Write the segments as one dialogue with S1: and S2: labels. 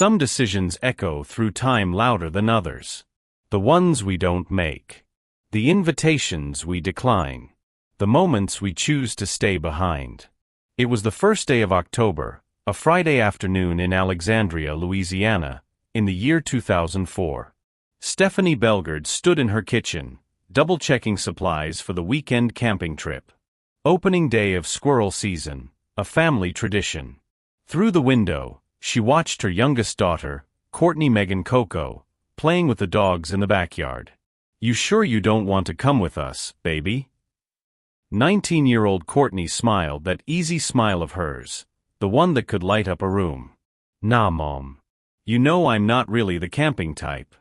S1: some decisions echo through time louder than others. The ones we don't make. The invitations we decline. The moments we choose to stay behind. It was the first day of October, a Friday afternoon in Alexandria, Louisiana, in the year 2004. Stephanie Belgard stood in her kitchen, double-checking supplies for the weekend camping trip. Opening day of squirrel season, a family tradition. Through the window, she watched her youngest daughter, Courtney Koko, playing with the dogs in the backyard. "You sure you don't want to come with us, baby?" 19-year-old Courtney smiled, that easy smile of hers, the one that could light up a room. "Nah, Mom. You know I'm not really the camping type."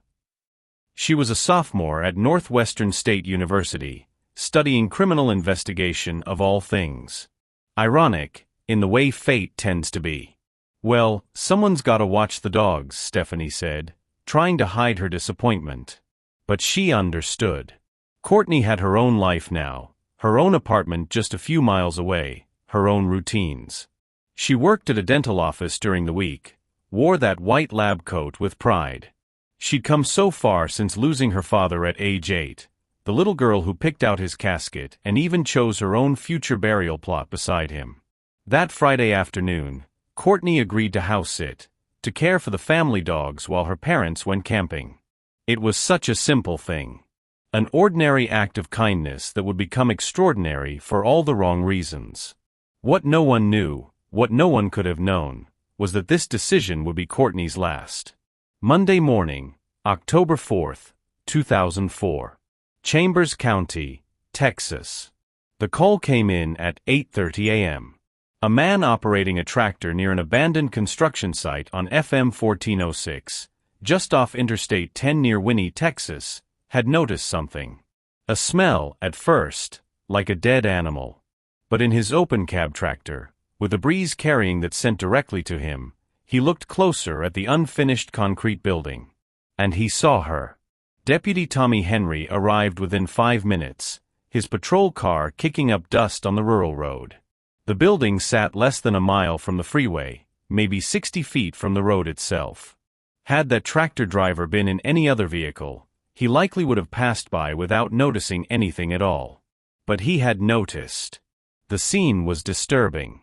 S1: She was a sophomore at Northwestern State University, studying criminal investigation of all things. Ironic, in the way fate tends to be. "Well, someone's gotta watch the dogs," Stephanie said, trying to hide her disappointment. But she understood. Courtney had her own life now, her own apartment just a few miles away, her own routines. She worked at a dental office during the week, wore that white lab coat with pride. She'd come so far since losing her father at age 8, the little girl who picked out his casket and even chose her own future burial plot beside him. That Friday afternoon, Courtney agreed to house sit, to care for the family dogs while her parents went camping. It was such a simple thing. An ordinary act of kindness that would become extraordinary for all the wrong reasons. What no one knew, what no one could have known, was that this decision would be Courtney's last. Monday morning, October 4th, 2004. Chambers County, Texas. The call came in at 8:30 a.m. A man operating a tractor near an abandoned construction site on FM 1406, just off Interstate 10 near Winnie, Texas, had noticed something. A smell, at first, like a dead animal. But in his open cab tractor, with a breeze carrying that sent directly to him, he looked closer at the unfinished concrete building. And he saw her. Deputy Tommy Henry arrived within 5 minutes, his patrol car kicking up dust on the rural road. The building sat less than a mile from the freeway, maybe 60 feet from the road itself. Had that tractor driver been in any other vehicle, he likely would have passed by without noticing anything at all. But he had noticed. The scene was disturbing.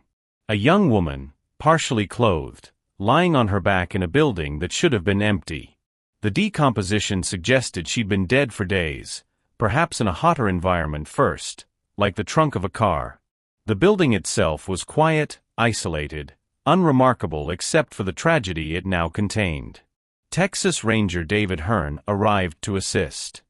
S1: A young woman, partially clothed, lying on her back in a building that should have been empty. The decomposition suggested she'd been dead for days, perhaps in a hotter environment first, like the trunk of a car. The building itself was quiet, isolated, unremarkable except for the tragedy it now contained. Texas Ranger David Hearn arrived to assist.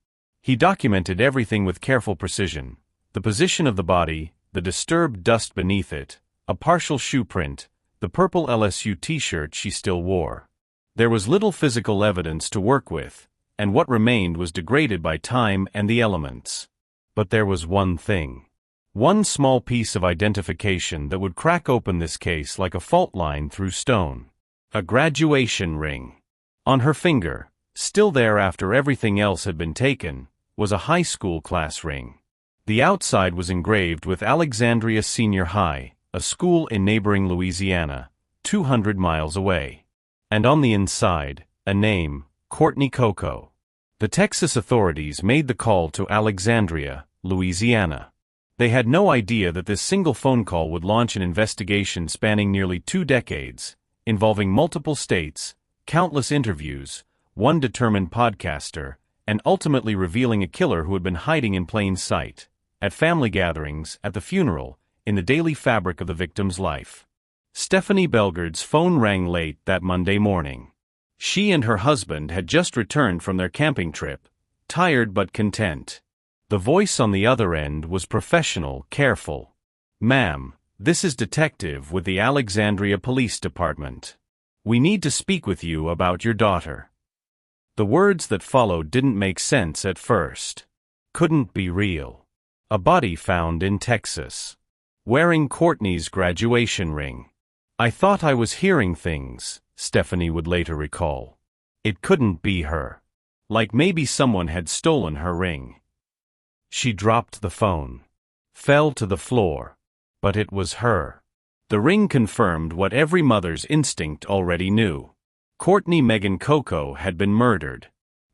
S1: He documented everything with careful precision: the position of the body, the disturbed dust beneath it, a partial shoe print, the purple LSU t-shirt she still wore. There was little physical evidence to work with, and what remained was degraded by time and the elements. But there was one thing. One small piece of identification that would crack open this case like a fault line through stone. A graduation ring. On her finger, still there after everything else had been taken, was a high school class ring. The outside was engraved with Alexandria Senior High, a school in neighboring Louisiana, 200 miles away. And on the inside, a name, Courtney Koko. The Texas authorities made the call to Alexandria, Louisiana. They had no idea that this single phone call would launch an investigation spanning nearly 2 decades, involving multiple states, countless interviews, one determined podcaster, and ultimately revealing a killer who had been hiding in plain sight, at family gatherings, at the funeral, in the daily fabric of the victim's life. Stephanie Belgard's phone rang late that Monday morning. She and her husband had just returned from their camping trip, tired but content. The voice on the other end was professional, careful. "Ma'am, this is Detective with the Alexandria Police Department. We need to speak with you about your daughter." The words that followed didn't make sense at first. Couldn't be real. A body found in Texas. Wearing Courtney's graduation ring. "I thought I was hearing things," Stephanie would later recall. It couldn't be her. Like maybe someone had stolen her ring. She dropped the phone. Fell to the floor. But it was her. The ring confirmed what every mother's instinct already knew. Courtney Koko had been murdered.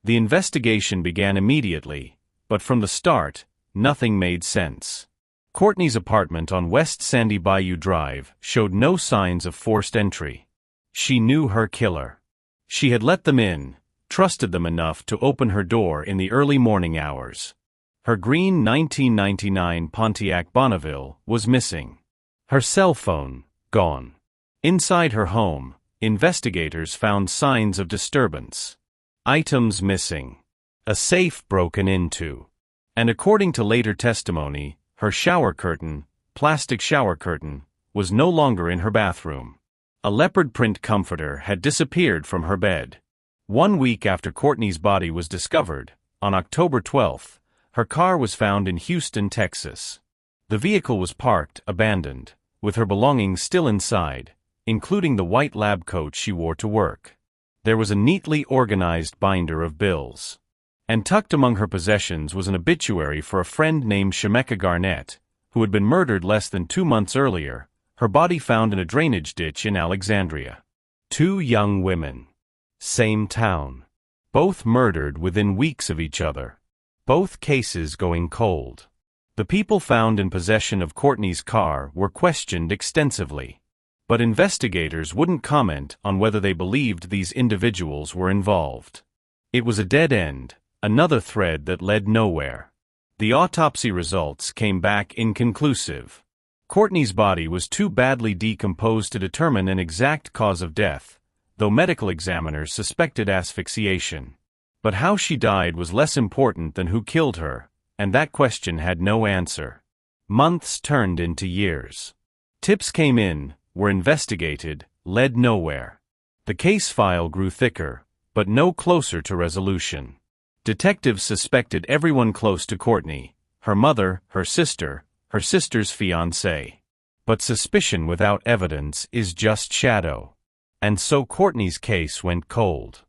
S1: The investigation began immediately, but from the start, nothing made sense. Courtney's apartment on West Sandy Bayou Drive showed no signs of forced entry. She knew her killer. She had let them in, trusted them enough to open her door in the early morning hours. Her green 1999 Pontiac Bonneville was missing. Her cell phone, gone. Inside her home, investigators found signs of disturbance. Items missing. A safe broken into. And according to later testimony, her shower curtain, plastic shower curtain, was no longer in her bathroom. A leopard print comforter had disappeared from her bed. 1 week after Courtney's body was discovered, on October 12th, her car was found in Houston, Texas. The vehicle was parked, abandoned, with her belongings still inside, including the white lab coat she wore to work. There was a neatly organized binder of bills. And tucked among her possessions was an obituary for a friend named Shemeka Garnett, who had been murdered less than 2 months earlier, her body found in a drainage ditch in Alexandria. 2 young women. Same town. Both murdered within weeks of each other. Both cases going cold. The people found in possession of Courtney's car were questioned extensively. But investigators wouldn't comment on whether they believed these individuals were involved. It was a dead end. Another thread that led nowhere. The autopsy results came back inconclusive. Courtney's body was too badly decomposed to determine an exact cause of death, though medical examiners suspected asphyxiation. But how she died was less important than who killed her, and that question had no answer. Months turned into years. Tips came in, were investigated, led nowhere. The case file grew thicker, but no closer to resolution. Detectives suspected everyone close to Courtney, her mother, her sister's fiancé. But suspicion without evidence is just shadow. And so Courtney's case went cold.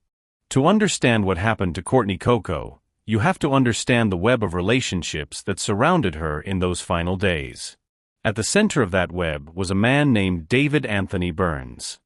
S1: To understand what happened to Courtney Koko, you have to understand the web of relationships that surrounded her in those final days. At the center of that web was a man named David Anthony Burns.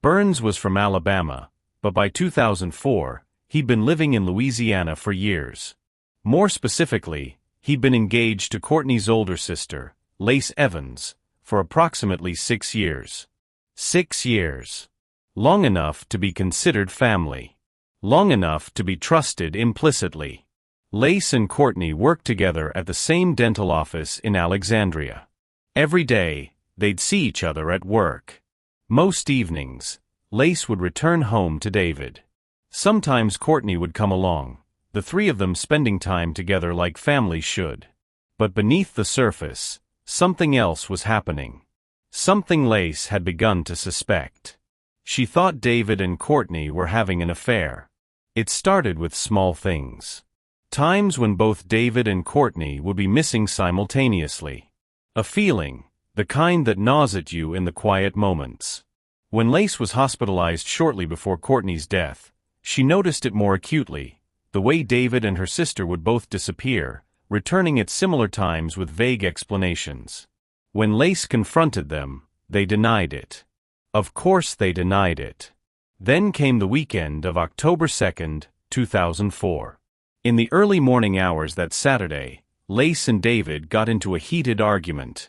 S1: Burns was from Alabama, but by 2004, he'd been living in Louisiana for years. More specifically, he'd been engaged to Courtney's older sister, Lace Evans, for approximately 6 years. 6 years. Long enough to be considered family. Long enough to be trusted implicitly. Lace and Courtney worked together at the same dental office in Alexandria. Every day, they'd see each other at work. Most evenings, Lace would return home to David. Sometimes Courtney would come along, the 3 of them spending time together like families should. But beneath the surface, something else was happening. Something Lace had begun to suspect. She thought David and Courtney were having an affair. It started with small things. Times when both David and Courtney would be missing simultaneously. A feeling, the kind that gnaws at you in the quiet moments. When Lace was hospitalized shortly before Courtney's death, she noticed it more acutely, the way David and her sister would both disappear, returning at similar times with vague explanations. When Lace confronted them, they denied it. Of course they denied it. Then came the weekend of October 2nd, 2004. In the early morning hours that Saturday, Lace and David got into a heated argument.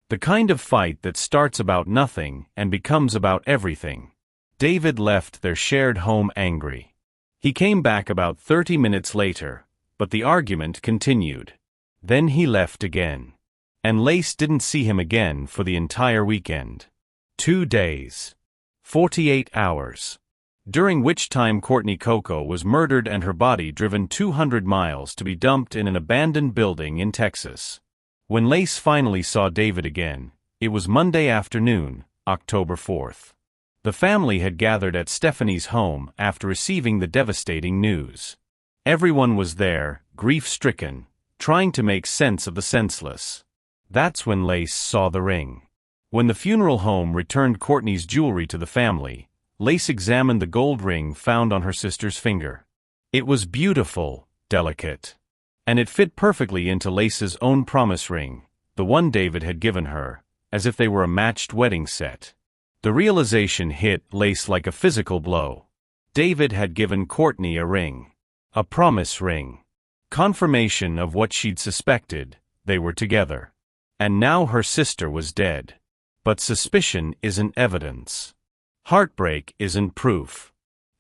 S1: The kind of fight that starts about nothing and becomes about everything. David left their shared home angry. He came back about 30 minutes later, but the argument continued. Then he left again. And Lace didn't see him again for the entire weekend. 2 days. 48 hours. During which time Courtney Koko was murdered and her body driven 200 miles to be dumped in an abandoned building in Texas. When Lace finally saw David again, it was Monday afternoon, October 4th. The family had gathered at Stephanie's home after receiving the devastating news. Everyone was there, grief-stricken, trying to make sense of the senseless. That's when Lace saw the ring. When the funeral home returned Courtney's jewelry to the family, Lace examined the gold ring found on her sister's finger. It was beautiful, delicate. And it fit perfectly into Lace's own promise ring, the one David had given her, as if they were a matched wedding set. The realization hit Lace like a physical blow. David had given Courtney a ring. A promise ring. Confirmation of what she'd suspected, they were together. And now her sister was dead. But suspicion isn't evidence. Heartbreak isn't proof.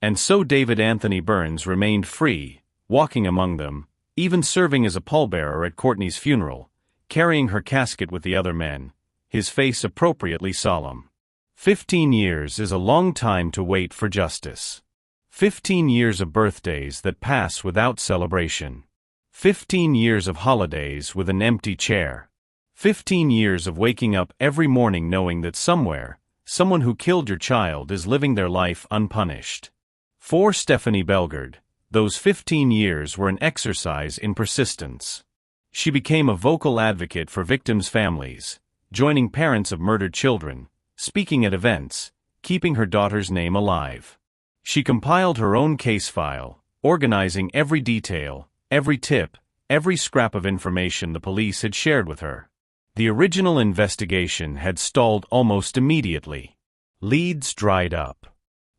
S1: And so David Anthony Burns remained free, walking among them, even serving as a pallbearer at Courtney's funeral, carrying her casket with the other men, his face appropriately solemn. 15 years is a long time to wait for justice. 15 years of birthdays that pass without celebration. 15 years of holidays with an empty chair. 15 years of waking up every morning knowing that somewhere, someone who killed your child is living their life unpunished. For Stephanie Bellegarde, those 15 years were an exercise in persistence. She became a vocal advocate for victims' families, joining parents of murdered children, speaking at events, keeping her daughter's name alive. She compiled her own case file, organizing every detail, every tip, every scrap of information the police had shared with her. The original investigation had stalled almost immediately. Leads dried up.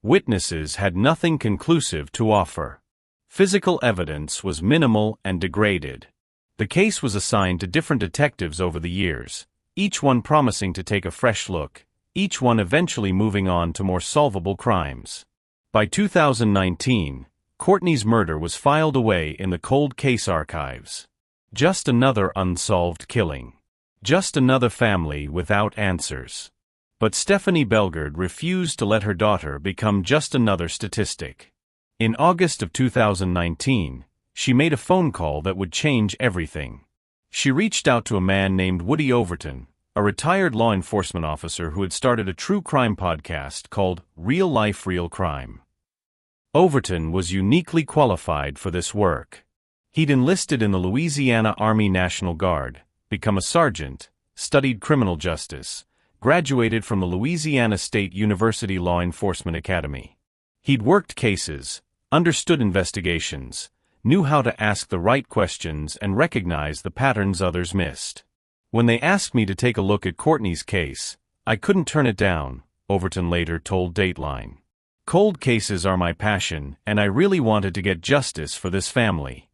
S1: Witnesses had nothing conclusive to offer. Physical evidence was minimal and degraded. The case was assigned to different detectives over the years, each one promising to take a fresh look, each one eventually moving on to more solvable crimes. By 2019, Courtney's murder was filed away in the cold case archives. Just another unsolved killing. Just another family without answers. But Stephanie Bellegarde refused to let her daughter become just another statistic. In August of 2019, she made a phone call that would change everything. She reached out to a man named Woody Overton, a retired law enforcement officer who had started a true crime podcast called Real Life Real Crime. Overton was uniquely qualified for this work. He'd enlisted in the Louisiana Army National Guard, become a sergeant, studied criminal justice, graduated from the Louisiana State University Law Enforcement Academy. He'd worked cases, understood investigations, knew how to ask the right questions and recognize the patterns others missed. When they asked me to take a look at Courtney's case, I couldn't turn it down, Overton later told Dateline. Cold cases are my passion, and I really wanted to get justice for this family.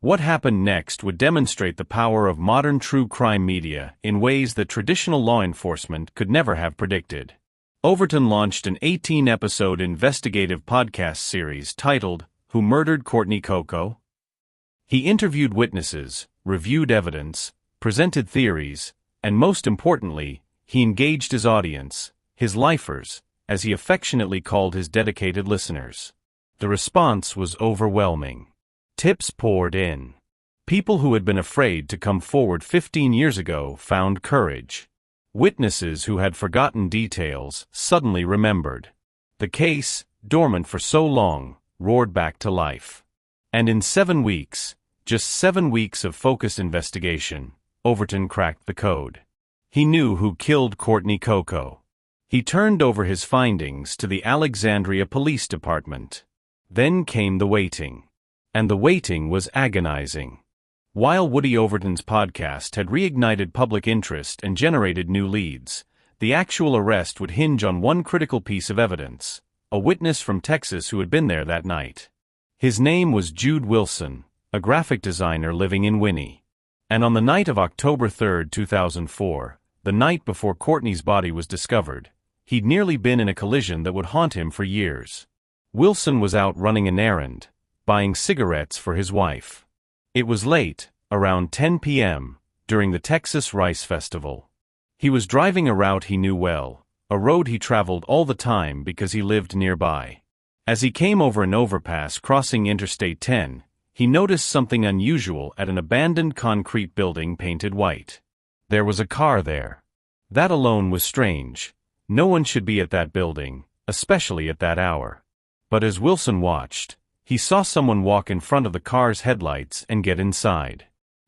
S1: What happened next would demonstrate the power of modern true crime media in ways that traditional law enforcement could never have predicted. Overton launched an 18-episode investigative podcast series titled Who Murdered Courtney Koko? He interviewed witnesses, reviewed evidence, presented theories, and most importantly, he engaged his audience, his lifers, as he affectionately called his dedicated listeners. The response was overwhelming. Tips poured in. People who had been afraid to come forward 15 years ago found courage. Witnesses who had forgotten details suddenly remembered. The case, dormant for so long, roared back to life. And in 7 weeks, just 7 weeks of focused investigation, Overton cracked the code. He knew who killed Courtney Koko. He turned over his findings to the Alexandria Police Department. Then came the waiting. And the waiting was agonizing. While Woody Overton's podcast had reignited public interest and generated new leads, the actual arrest would hinge on one critical piece of evidence, a witness from Texas who had been there that night. His name was Jude Wilson, a graphic designer living in Winnie. And on the night of October 3, 2004, the night before Courtney's body was discovered, he'd nearly been in a collision that would haunt him for years. Wilson was out running an errand, buying cigarettes for his wife. It was late, around 10 p.m., during the Texas Rice Festival. He was driving a route he knew well, a road he traveled all the time because he lived nearby. As he came over an overpass crossing Interstate 10, he noticed something unusual at an abandoned concrete building painted white. There was a car there. That alone was strange. No one should be at that building, especially at that hour. But as Wilson watched, he saw someone walk in front of the car's headlights and get inside.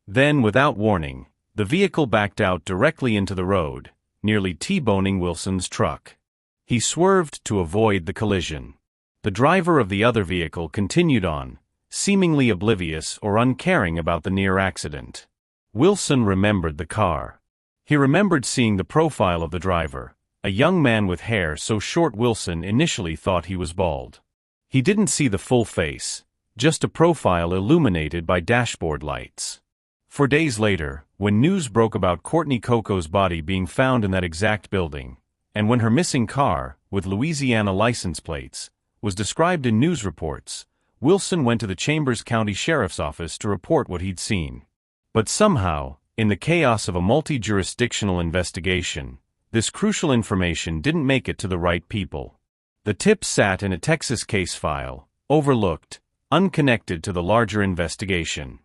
S1: Then, without warning, the vehicle backed out directly into the road, nearly T-boning Wilson's truck. He swerved to avoid the collision. The driver of the other vehicle continued on, seemingly oblivious or uncaring about the near accident. Wilson remembered the car. He remembered seeing the profile of the driver, a young man with hair so short Wilson initially thought he was bald. He didn't see the full face, just a profile illuminated by dashboard lights. For days later, when news broke about Courtney Coco's body being found in that exact building, and when her missing car, with Louisiana license plates, was described in news reports, Wilson went to the Chambers County Sheriff's Office to report what he'd seen. But somehow, in the chaos of a multi-jurisdictional investigation, this crucial information didn't make it to the right people. The tip sat in a Texas case file, overlooked, unconnected to the larger investigation.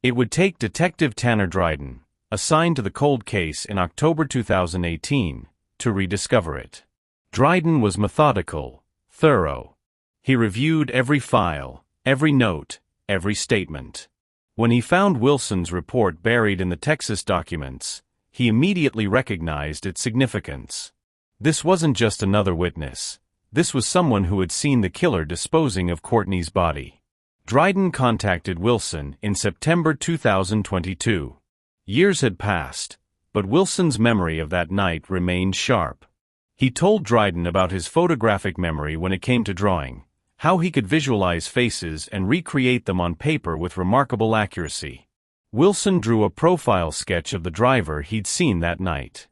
S1: It would take Detective Tanner Dryden, assigned to the cold case in October 2018, to rediscover it. Dryden was methodical, thorough. He reviewed every file, every note, every statement. When he found Wilson's report buried in the Texas documents, he immediately recognized its significance. This wasn't just another witness. This was someone who had seen the killer disposing of Courtney's body. Dryden contacted Wilson in September 2022. Years had passed, but Wilson's memory of that night remained sharp. He told Dryden about his photographic memory when it came to drawing, how he could visualize faces and recreate them on paper with remarkable accuracy. Wilson drew a profile sketch of the driver he'd seen that night.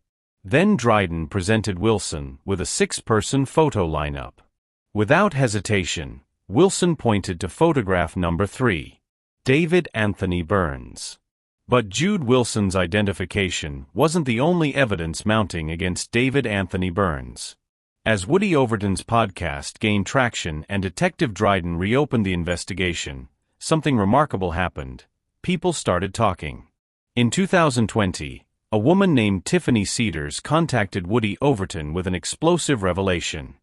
S1: Then Dryden presented Wilson with a 6-person photo lineup. Without hesitation, Wilson pointed to photograph number 3, David Anthony Burns. But Jude Wilson's identification wasn't the only evidence mounting against David Anthony Burns. As Woody Overton's podcast gained traction and Detective Dryden reopened the investigation, something remarkable happened. People started talking. In 2020, a woman named Tiffany Cedars contacted Woody Overton with an explosive revelation.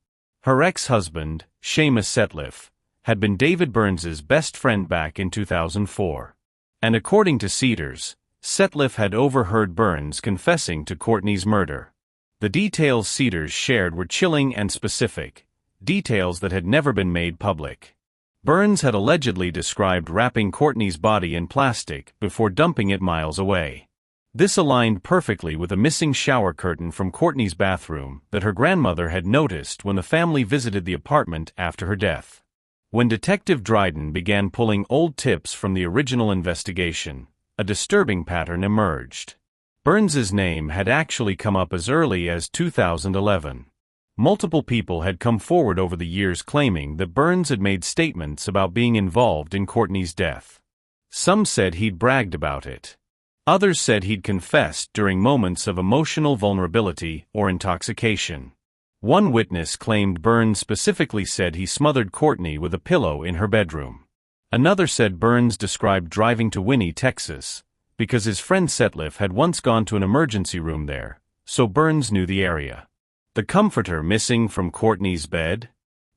S1: Her ex-husband, Seamus Setliff, had been David Burns's best friend back in 2004. And according to Cedars, Setliff had overheard Burns confessing to Courtney's murder. The details Cedars shared were chilling and specific, details that had never been made public. Burns had allegedly described wrapping Courtney's body in plastic before dumping it miles away. This aligned perfectly with a missing shower curtain from Courtney's bathroom that her grandmother had noticed when the family visited the apartment after her death. When Detective Dryden began pulling old tips from the original investigation, a disturbing pattern emerged. Burns's name had actually come up as early as 2011. Multiple people had come forward over the years claiming that Burns had made statements about being involved in Courtney's death. Some said he'd bragged about it. Others said he'd confessed during moments of emotional vulnerability or intoxication. One witness claimed Burns specifically said he smothered Courtney with a pillow in her bedroom. Another said Burns described driving to Winnie, Texas, because his friend Setliff had once gone to an emergency room there, so Burns knew the area. The comforter missing from Courtney's bed?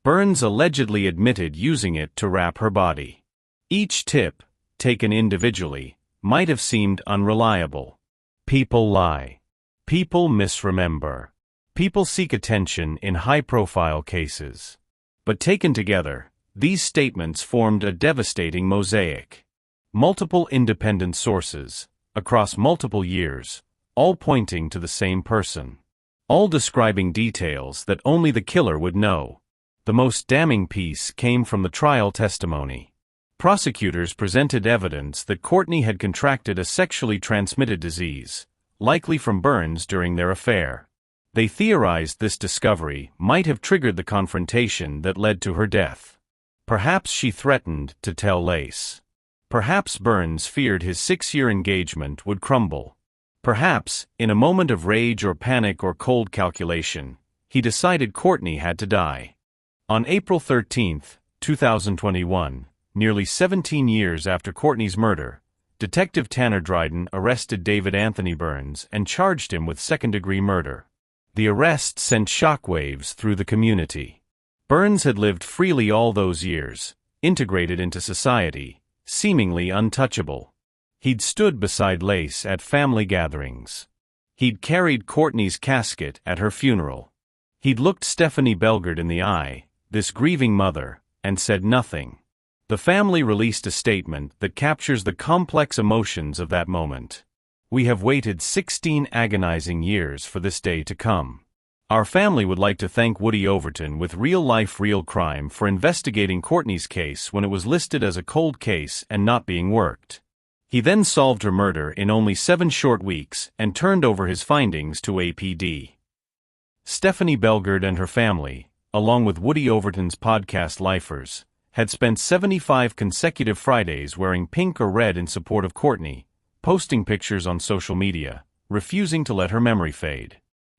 S1: Burns allegedly admitted using it to wrap her body. Each tip, taken individually, might have seemed unreliable. People lie. People misremember. People seek attention in high-profile cases. But taken together, these statements formed a devastating mosaic. Multiple independent sources, across multiple years, all pointing to the same person. All describing details that only the killer would know. The most damning piece came from the trial testimony. Prosecutors presented evidence that Courtney had contracted a sexually transmitted disease, likely from Burns during their affair. They theorized this discovery might have triggered the confrontation that led to her death. Perhaps she threatened to tell Lace. Perhaps Burns feared his 6-year engagement would crumble. Perhaps, in a moment of rage or panic or cold calculation, he decided Courtney had to die. On April 13, 2021, nearly 17 years after Courtney's murder, Detective Tanner Dryden arrested David Anthony Burns and charged him with second-degree murder. The arrest sent shockwaves through the community. Burns had lived freely all those years, integrated into society, seemingly untouchable. He'd stood beside Lace at family gatherings. He'd carried Courtney's casket at her funeral. He'd looked Stephanie Belgard in the eye, this grieving mother, and said nothing. The family released a statement that captures the complex emotions of that moment. We have waited 16 agonizing years for this day to come. Our family would like to thank Woody Overton with Real Life Real Crime for investigating Courtney's case when it was listed as a cold case and not being worked. He then solved her murder in only 7 short weeks and turned over his findings to APD. Stephanie Bellegarde and her family, along with Woody Overton's podcast Lifers, had spent 75 consecutive Fridays wearing pink or red in support of Courtney, posting pictures on social media, refusing to let her memory fade.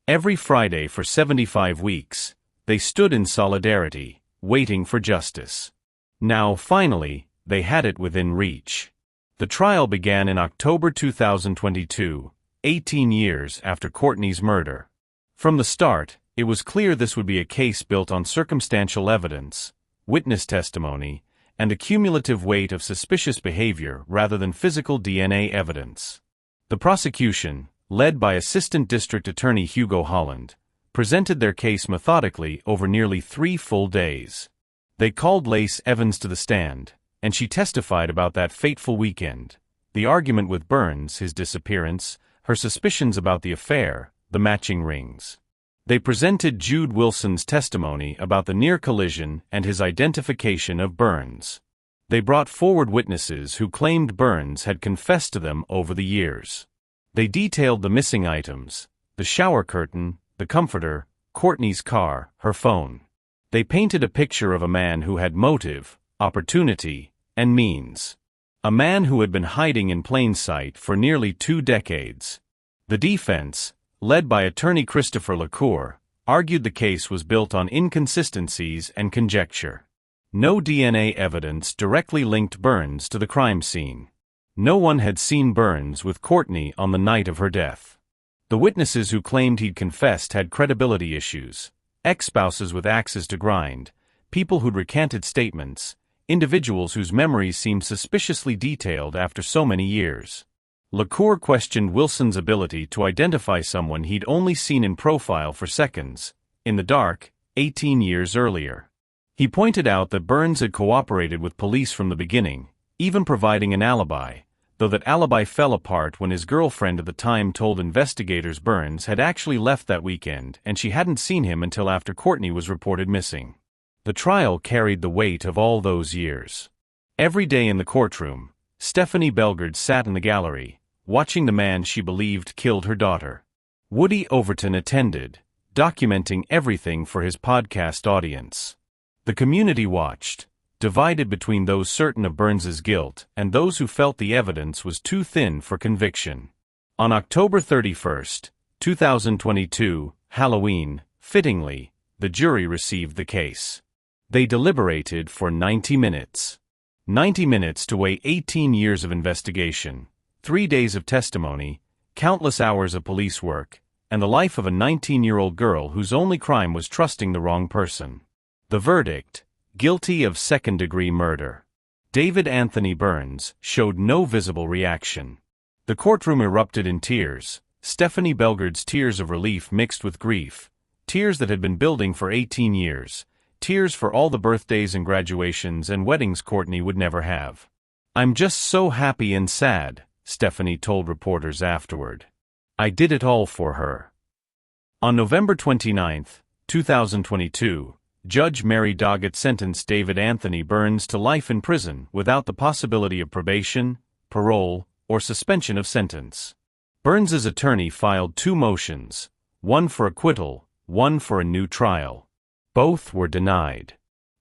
S1: Every Friday for 75 weeks, they stood in solidarity, waiting for justice. Now, finally, they had it within reach. The trial began in October 2022, 18 years after Courtney's murder. From the start, it was clear this would be a case built on circumstantial evidence, witness testimony, and a cumulative weight of suspicious behavior rather than physical DNA evidence. The prosecution, led by Assistant District Attorney Hugo Holland, presented their case methodically over nearly 3 full days. They called Lace Evans to the stand, and she testified about that fateful weekend, the argument with Burns, his disappearance, her suspicions about the affair, the matching rings. They presented Jude Wilson's testimony about the near collision and his identification of Burns. They brought forward witnesses who claimed Burns had confessed to them over the years. They detailed the missing items: the shower curtain, the comforter, Courtney's car, her phone. They painted a picture of a man who had motive, opportunity, and means. A man who had been hiding in plain sight for nearly 2 decades. The defense, led by attorney Christopher LaCour, argued the case was built on inconsistencies and conjecture. No DNA evidence directly linked Burns to the crime scene. No one had seen Burns with Courtney on the night of her death. The witnesses who claimed he'd confessed had credibility issues: ex-spouses with axes to grind, people who'd recanted statements, individuals whose memories seemed suspiciously detailed after so many years. LaCour questioned Wilson's ability to identify someone he'd only seen in profile for seconds, in the dark, 18 years earlier. He pointed out that Burns had cooperated with police from the beginning, even providing an alibi, though that alibi fell apart when his girlfriend at the time told investigators Burns had actually left that weekend and she hadn't seen him until after Courtney was reported missing. The trial carried the weight of all those years. Every day in the courtroom, Stephanie Bellegarde sat in the gallery, watching the man she believed killed her daughter. Woody Overton attended, documenting everything for his podcast audience. The community watched, divided between those certain of Burns's guilt and those who felt the evidence was too thin for conviction. On October 31, 2022, Halloween, fittingly, the jury received the case. They deliberated for 90 minutes. 90 minutes to weigh 18 years of investigation, 3 days of testimony, countless hours of police work, and the life of a 19-year-old girl whose only crime was trusting the wrong person. The verdict: guilty of second-degree murder. David Anthony Burns showed no visible reaction. The courtroom erupted in tears, Stephanie Bellegarde's tears of relief mixed with grief, tears that had been building for 18 years, tears for all the birthdays and graduations and weddings Courtney would never have. "I'm just so happy and sad," Stephanie told reporters afterward. "I did it all for her." On November 29, 2022, Judge Mary Doggett sentenced David Anthony Burns to life in prison without the possibility of probation, parole, or suspension of sentence. Burns's attorney filed 2 motions, one for acquittal, one for a new trial. Both were denied.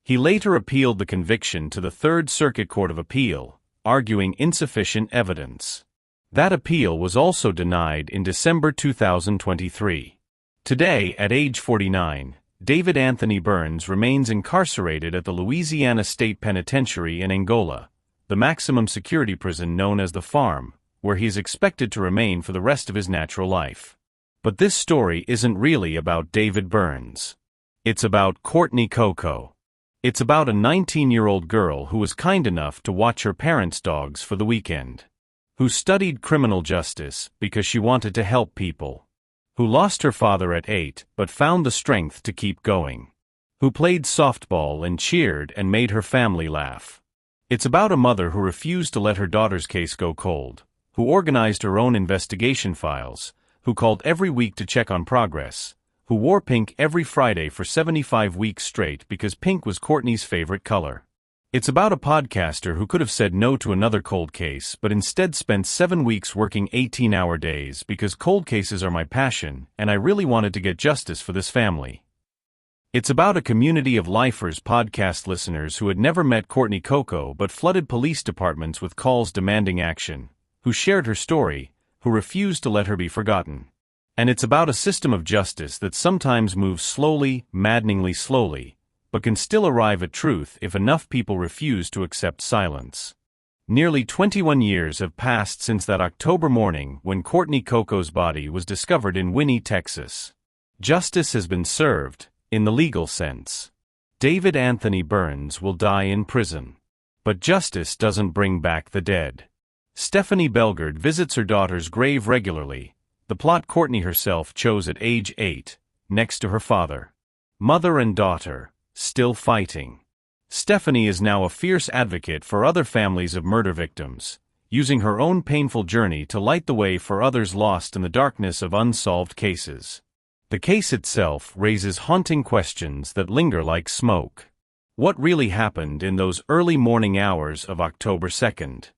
S1: He later appealed the conviction to the Third Circuit Court of Appeal, arguing insufficient evidence. That appeal was also denied in December 2023. Today, at age 49, David Anthony Burns remains incarcerated at the Louisiana State Penitentiary in Angola, the maximum security prison known as the Farm, where he is expected to remain for the rest of his natural life. But this story isn't really about David Burns. It's about Courtney Koko. It's about a 19-year-old girl who was kind enough to watch her parents' dogs for the weekend, who studied criminal justice because she wanted to help people, who lost her father at 8 but found the strength to keep going, who played softball and cheered and made her family laugh. It's about a mother who refused to let her daughter's case go cold, who organized her own investigation files, who called every week to check on progress, who wore pink every Friday for 75 weeks straight because pink was Courtney's favorite color. It's about a podcaster who could have said no to another cold case but instead spent 7 weeks working 18-hour days because cold cases are my passion and I really wanted to get justice for this family. It's about a community of lifers podcast listeners who had never met Courtney Koko but flooded police departments with calls demanding action, who shared her story, who refused to let her be forgotten. And it's about a system of justice that sometimes moves slowly, maddeningly slowly, but can still arrive at truth if enough people refuse to accept silence. Nearly 21 years have passed since that October morning when Courtney Coco's body was discovered in Winnie, Texas. Justice has been served, in the legal sense. David Anthony Burns will die in prison. But justice doesn't bring back the dead. Stephanie Belgard visits her daughter's grave regularly, the plot Courtney herself chose at age 8, next to her father. Mother and daughter, still fighting. Stephanie is now a fierce advocate for other families of murder victims, using her own painful journey to light the way for others lost in the darkness of unsolved cases. The case itself raises haunting questions that linger like smoke. What really happened in those early morning hours of October 2nd?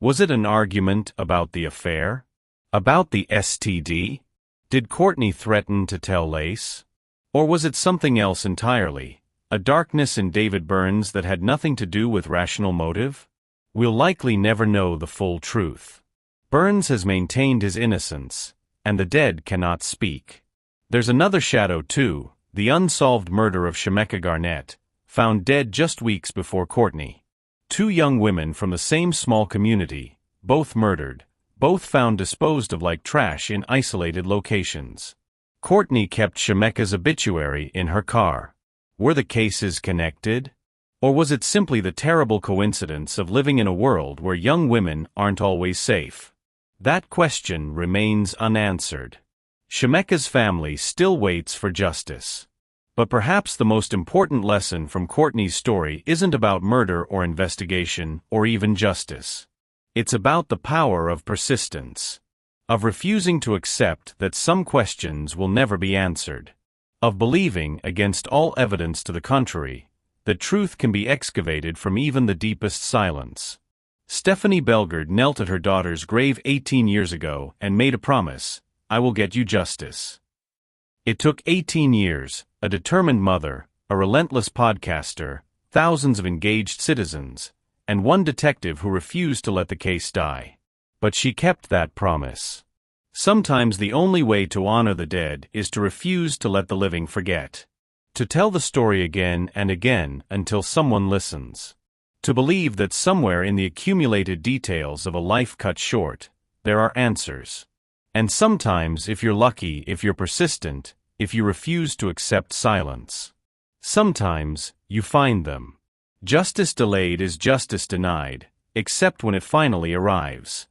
S1: Was it an argument about the affair? About the STD? Did Courtney threaten to tell Lace? Or was it something else entirely? A darkness in David Burns that had nothing to do with rational motive? We'll likely never know the full truth. Burns has maintained his innocence, and the dead cannot speak. There's another shadow too, the unsolved murder of Shemeka Garnett, found dead just weeks before Courtney. 2 young women from the same small community, both murdered, both found disposed of like trash in isolated locations. Courtney kept Shemeka's obituary in her car. Were the cases connected? Or was it simply the terrible coincidence of living in a world where young women aren't always safe? That question remains unanswered. Shemeka's family still waits for justice. But perhaps the most important lesson from Courtney's story isn't about murder or investigation or even justice. It's about the power of persistence, of refusing to accept that some questions will never be answered, of believing, against all evidence to the contrary, that truth can be excavated from even the deepest silence. Stephanie Belgard knelt at her daughter's grave 18 years ago and made a promise: I will get you justice. It took 18 years, a determined mother, a relentless podcaster, thousands of engaged citizens, and one detective who refused to let the case die. But she kept that promise. Sometimes the only way to honor the dead is to refuse to let the living forget. To tell the story again and again until someone listens. To believe that somewhere in the accumulated details of a life cut short, there are answers. And sometimes, if you're lucky, if you're persistent, if you refuse to accept silence, sometimes you find them. Justice delayed is justice denied, except when it finally arrives.